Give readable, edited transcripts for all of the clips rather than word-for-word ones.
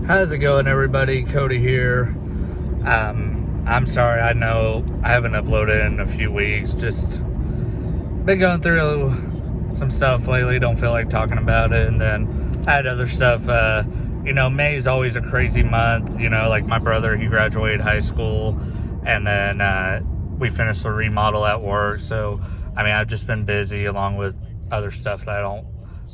How's it going, everybody? Cody here. I'm sorry, I know I haven't uploaded in a few weeks. Just been going through some stuff lately. Don't feel like talking about it. And then I had other stuff. May is always a crazy month. Like my brother, he graduated high school. And then we finished the remodel at work. So, I've just been busy along with other stuff that I don't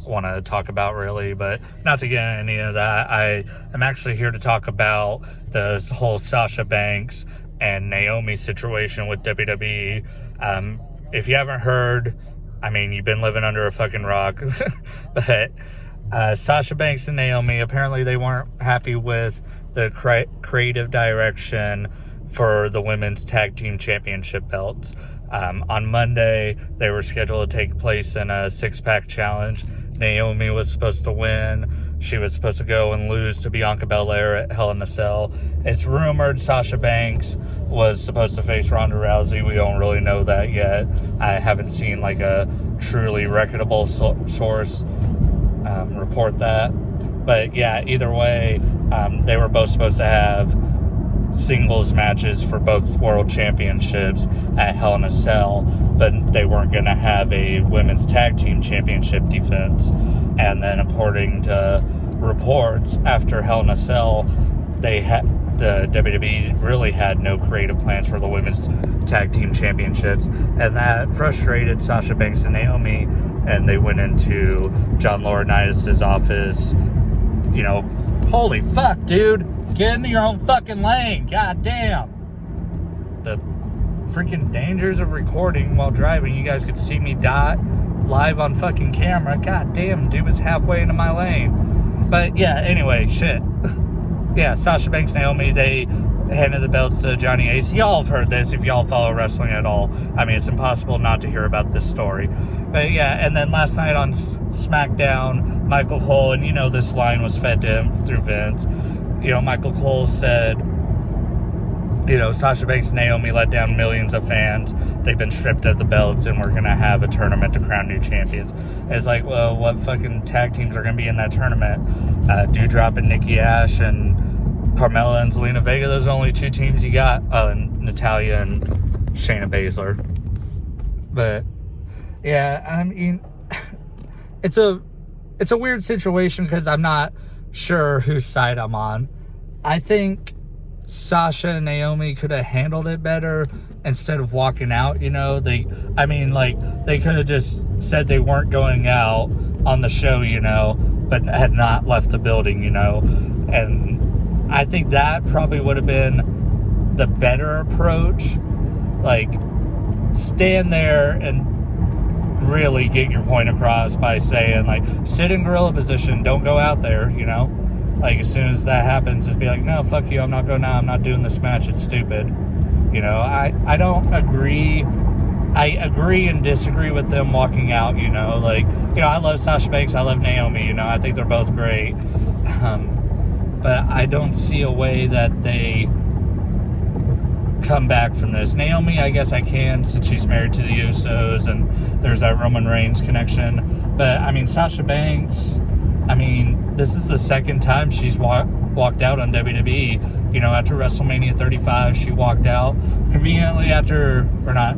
want to talk about really, but not to get into any of that. I am actually here to talk about the whole Sasha Banks and Naomi situation with WWE. If you haven't heard, you've been living under a fucking rock. But Sasha Banks and Naomi, apparently they weren't happy with the creative direction for the women's tag team championship belts. On Monday, they were scheduled to take place in a six-pack challenge. Naomi was supposed to win. She was supposed to go and lose to Bianca Belair at Hell in a Cell. It's rumored Sasha Banks was supposed to face Ronda Rousey. We don't really know that yet. I haven't seen a truly reputable source report that. But yeah, either way, they were both supposed to have singles matches for both world championships at Hell in a Cell, but they weren't going to have a women's tag team championship defense. And then according to reports, after Hell in a Cell, the WWE really had no creative plans for the women's tag team championships, and that frustrated Sasha Banks and Naomi, and they went into John Laurinaitis' office. Holy fuck, dude, get into your own fucking lane. God damn. The freaking dangers of recording while driving. You guys could see me dot live on fucking camera. God damn, dude was halfway into my lane. But yeah, anyway, shit. Yeah, Sasha Banks, Naomi, they handed the belts to Johnny Ace. Y'all have heard this if y'all follow wrestling at all. It's impossible not to hear about this story. But yeah, and then last night on SmackDown, Michael Cole, and this line was fed to him through Vince. Michael Cole said, Sasha Banks and Naomi let down millions of fans. They've been stripped of the belts, and we're going to have a tournament to crown new champions. It's like, well, what fucking tag teams are going to be in that tournament? Doudrop and Nikki Ash and Carmella and Zelina Vega. Those are the only two teams you got. And Natalya and Shayna Baszler. But, yeah, it's a weird situation because I'm not sure whose side I'm on. I think Sasha and Naomi could have handled it better instead of walking out. They could have just said they weren't going out on the show, but had not left the building, and I think that probably would have been the better approach. Stand there and really get your point across by saying, sit in gorilla position, don't go out there, as soon as that happens, just be like, no, fuck you, I'm not going out, I'm not doing this match, it's stupid. I don't agree. I agree and disagree with them walking out, I love Sasha Banks, I love Naomi, I think they're both great. But I don't see a way that they come back from this. Naomi, I guess I can, since she's married to the Usos and there's that Roman Reigns connection. But, Sasha Banks, this is the second time she's walked out on WWE. After WrestleMania 35, she walked out conveniently after, or not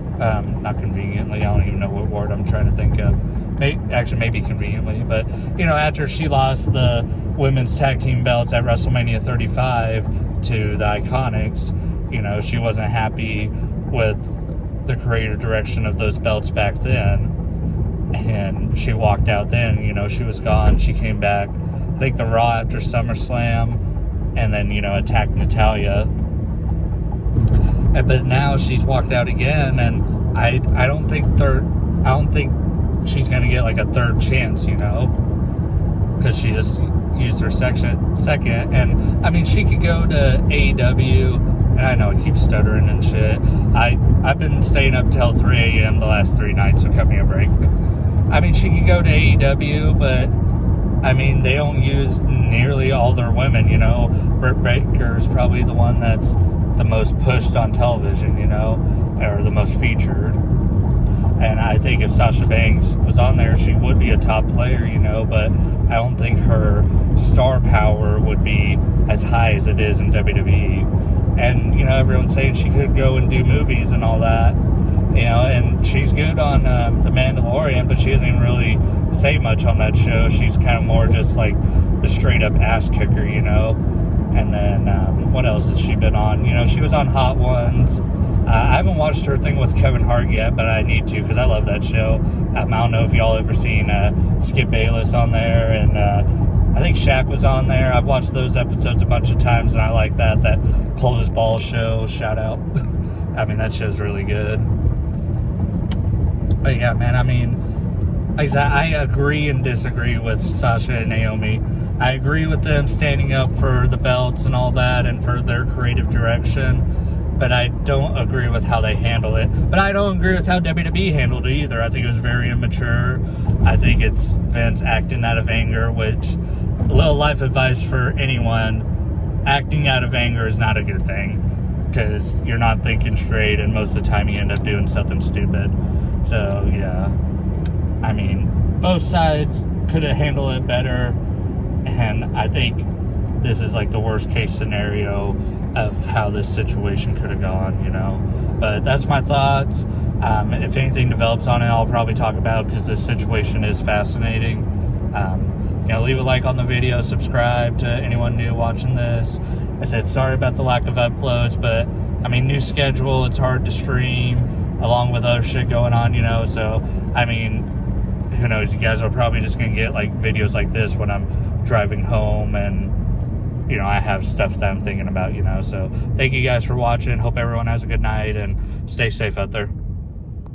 conveniently, I don't even know what word I'm trying to think of. Maybe conveniently, but, after she lost the women's tag team belts at WrestleMania 35 to the Iconics, she wasn't happy with the creative direction of those belts back then. And she walked out then, she was gone. She came back, I think the Raw after SummerSlam, and then, attacked Natalya. But now she's walked out again, and I don't think she's going to get a third chance, because she just used her second. And, she could go to AEW. And I know I keep stuttering and shit. I've been staying up till 3 a.m. the last 3 nights, so cut me a break. She could go to AEW, but, they don't use nearly all their women, Britt Baker's probably the one that's the most pushed on television, or the most featured. And I think if Sasha Banks was on there, she would be a top player, but I don't think her star power would be as high as it is in WWE. And, you know, everyone's saying she could go and do movies and all that, you know, and she's good on The Mandalorian, but she doesn't even really say much on that show. She's kind of more just like the straight up ass kicker, you know. And then what else has she been on? You know, she was on Hot Ones. I haven't watched her thing with Kevin Hart yet, but I need to, because I love that show. I don't know if y'all ever seen Skip Bayless on there, and I think Shaq was on there. I've watched those episodes a bunch of times, and I like that Cold as Balls show. Shout out. I mean, that show's really good. But yeah, man, I mean, like I said, I agree and disagree with Sasha and Naomi. I agree with them standing up for the belts and all that, and for their creative direction. But I don't agree with how they handle it. But I don't agree with how WWE handled it either. I think it was very immature. I think it's Vince acting out of anger, which, a little life advice for anyone, acting out of anger is not a good thing, because you're not thinking straight, and most of the time you end up doing something stupid. So, yeah. I mean, both sides could have handled it better, and I think this is like the worst case scenario of how this situation could have gone, you know. But that's my thoughts. If anything develops on it, I'll probably talk about, because this situation is fascinating. You know, leave a like on the video, subscribe to anyone new watching this. I said sorry about the lack of uploads, but I mean, new schedule, it's hard to stream along with other shit going on, you know. So I mean, who knows, you guys are probably just gonna get like videos like this when I'm driving home, and you know, I have stuff that I'm thinking about, you know. So thank you guys for watching. Hope everyone has a good night, and stay safe out there.